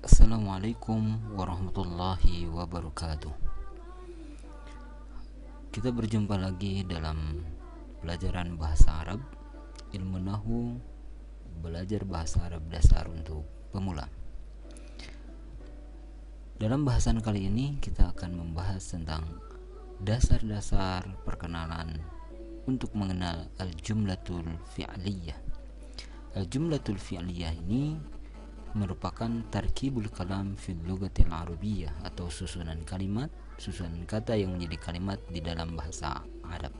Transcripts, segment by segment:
Assalamualaikum warahmatullahi wabarakatuh. Kita berjumpa lagi dalam pelajaran bahasa Arab, ilmu nahu, belajar bahasa Arab dasar untuk pemula. Dalam bahasan kali ini kita akan membahas tentang dasar-dasar perkenalan untuk mengenal al-jumlatul fi'liyah. Al-jumlatul fi'liyah ini merupakan tarkibul kalam fil lughatil arabiyyah atau susunan kata yang menjadi kalimat di dalam bahasa Arab.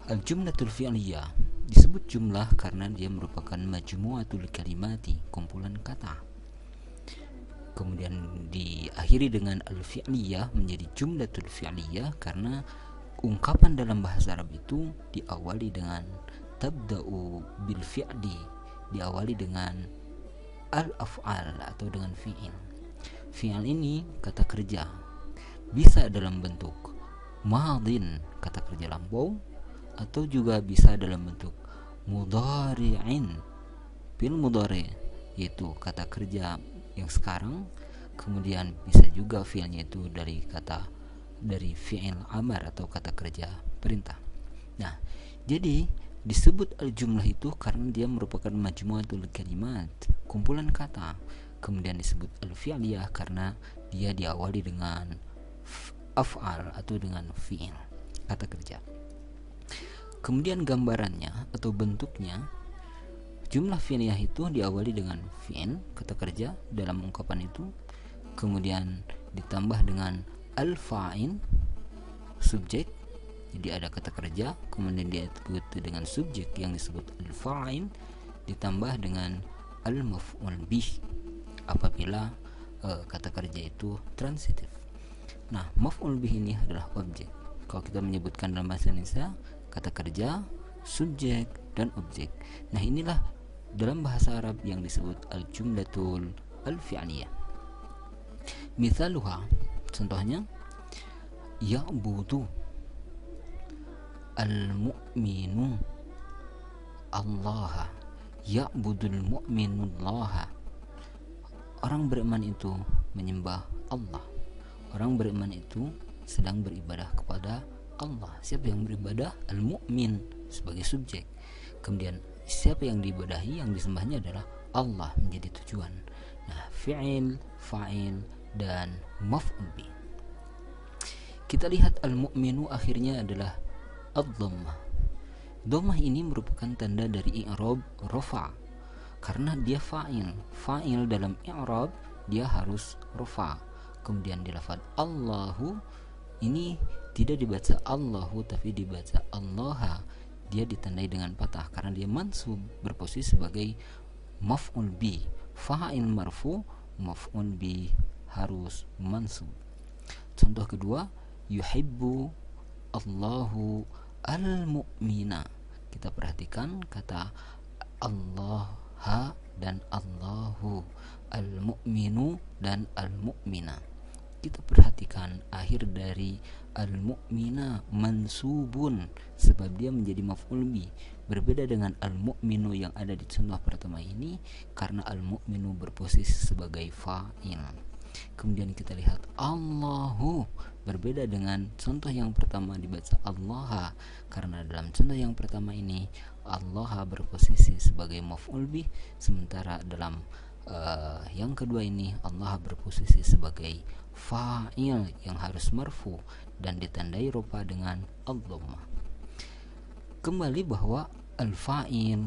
Al-jumlatul fi'liyah disebut jumlah karena dia merupakan majmu'atul kalimati, kumpulan kata. Kemudian diakhiri dengan al-fi'liyah menjadi jumlatul fi'liyah karena ungkapan dalam bahasa Arab itu diawali dengan tabda'u bil fi'li, diawali dengan al-af'al atau dengan fi'il. Fi'il ini kata kerja, bisa dalam bentuk madin, kata kerja lampau, atau juga bisa dalam bentuk mudhari'in, fi'il mudhari, yaitu kata kerja yang sekarang. Kemudian bisa juga fi'ilnya itu dari fi'il amar atau kata kerja perintah. Nah, jadi disebut al-jumlah itu karena dia merupakan majmu'atul kalimat, kumpulan kata. Kemudian disebut al-fi'liyah karena dia diawali dengan af'al atau dengan fi'il, kata kerja. Kemudian gambarannya atau bentuknya, jumlah fi'liyah itu diawali dengan fi'il, kata kerja dalam ungkapan itu, kemudian ditambah dengan al-fa'il, subjek. Jadi ada kata kerja, kemudian diikuti dengan subjek yang disebut al-fa'il, ditambah dengan al-maf'ul bih apabila kata kerja itu transitif. Nah, maf'ul bih ini adalah objek. Kalau kita menyebutkan dalam bahasa Indonesia, kata kerja, subjek, dan objek. Nah, inilah dalam bahasa Arab yang disebut al-jumlatul al-fi'liyah. Mithaluha, contohnya, ya'budu al-mu'minu Allah, ya'budul mu'minu Allah. Orang beriman itu menyembah Allah. Orang beriman itu sedang beribadah kepada Allah. Siapa yang beribadah? Al-mu'min sebagai subjek. Kemudian siapa yang diibadahi, yang disembahnya adalah Allah menjadi tujuan. Nah, fi'il, fa'il, dan maf'ul bih. Kita lihat al-mu'minu akhirnya adalah ad-dhammah. Dhammah ini merupakan tanda dari i'rab rafa karena dia fa'il. Fa'il dalam i'rab dia harus rafa. Kemudian di lafaz Allahu ini tidak dibaca Allahu tapi dibaca Allah. Dia ditandai dengan patah karena dia mansub, berposisi sebagai maf'ul bi. Fa'il marfu, maf'ul bi harus mansub. Contoh kedua, yuhibbu Allahu al-mu'mina. Kita perhatikan kata Allah dan Allahu, al-mu'minu dan al-mu'mina. Kita perhatikan akhir dari al-mu'mina mansubun sebab dia menjadi maf'ul bi. Berbeda dengan al-mu'minu yang ada di contoh pertama ini karena al-mu'minu berposisi sebagai fa'il. Kemudian kita lihat Allahu, berbeda dengan contoh yang pertama dibaca Allah karena dalam contoh yang pertama ini Allah berposisi sebagai maf'ul bih, sementara dalam yang kedua ini Allah berposisi sebagai fa'il yang harus marfu dan ditandai rupa dengan ad-dhammah. Kembali bahwa al-fa'il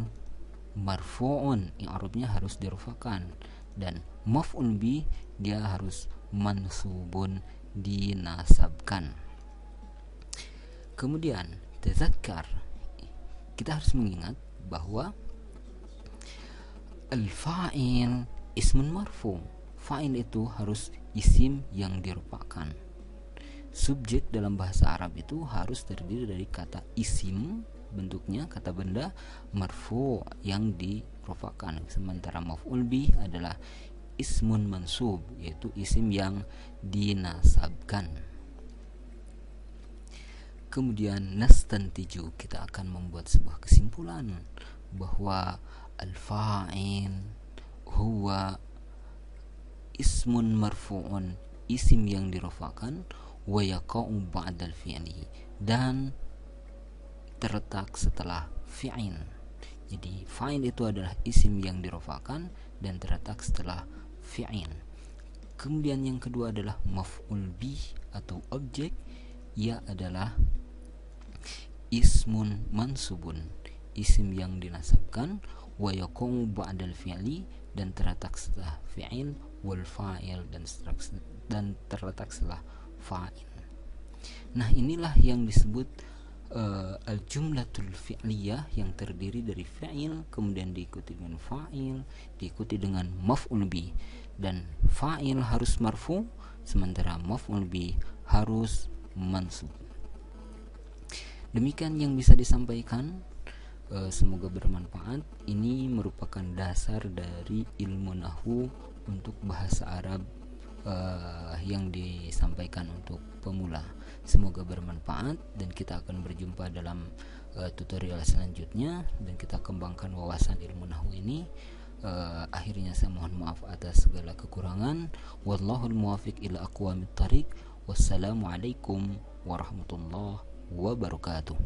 marfu'un, i'rabnya harus dirufakan, dan maf'ul bih dia harus mansubun, dinasabkan. Kemudian tazakkar, kita harus mengingat bahwa al-fa'il ismun marfu. Fa'il itu harus isim yang dirupakan. Subjek dalam bahasa Arab itu harus terdiri dari kata isim, bentuknya kata benda, marfu yang dirupakan, sementara maf'ul bih adalah ismun mansub, yaitu isim yang dinasabkan. Kemudian nastantiju, kita akan membuat sebuah kesimpulan bahwa al-fa'il huwa ismun marfu'un, isim yang dirofakan, wa yaqa'u ba'dal fi'li, dan terletak setelah fi'il. Jadi fa'il itu adalah isim yang dirofakan dan terletak setelah fi'il. Kemudian yang kedua adalah maf'ul bih atau objek. Ia adalah ismun mansubun, isim yang dinasabkan, wa yaqumu ba'dal fi'li, dan terletak setelah fi'il, wal fa'il, dan terletak setelah fa'il. Nah, inilah yang disebut al-jumlatul fi'liyah, yang terdiri dari fi'il, kemudian diikuti dengan fa'il, diikuti dengan maf'ul bih, dan fa'il harus marfu, sementara maf'ul bih harus mansub. Demikian yang bisa disampaikan. Semoga bermanfaat. Ini merupakan dasar dari ilmu nahwu untuk bahasa Arab yang disampaikan untuk pemula. Semoga bermanfaat, dan kita akan berjumpa dalam tutorial selanjutnya, dan kita kembangkan wawasan ilmu nahwu ini. Akhirnya saya mohon maaf atas segala kekurangan. Wallahul muwaffiq ila aqwamit thariq. Wassalamualaikum warahmatullahi wabarakatuh.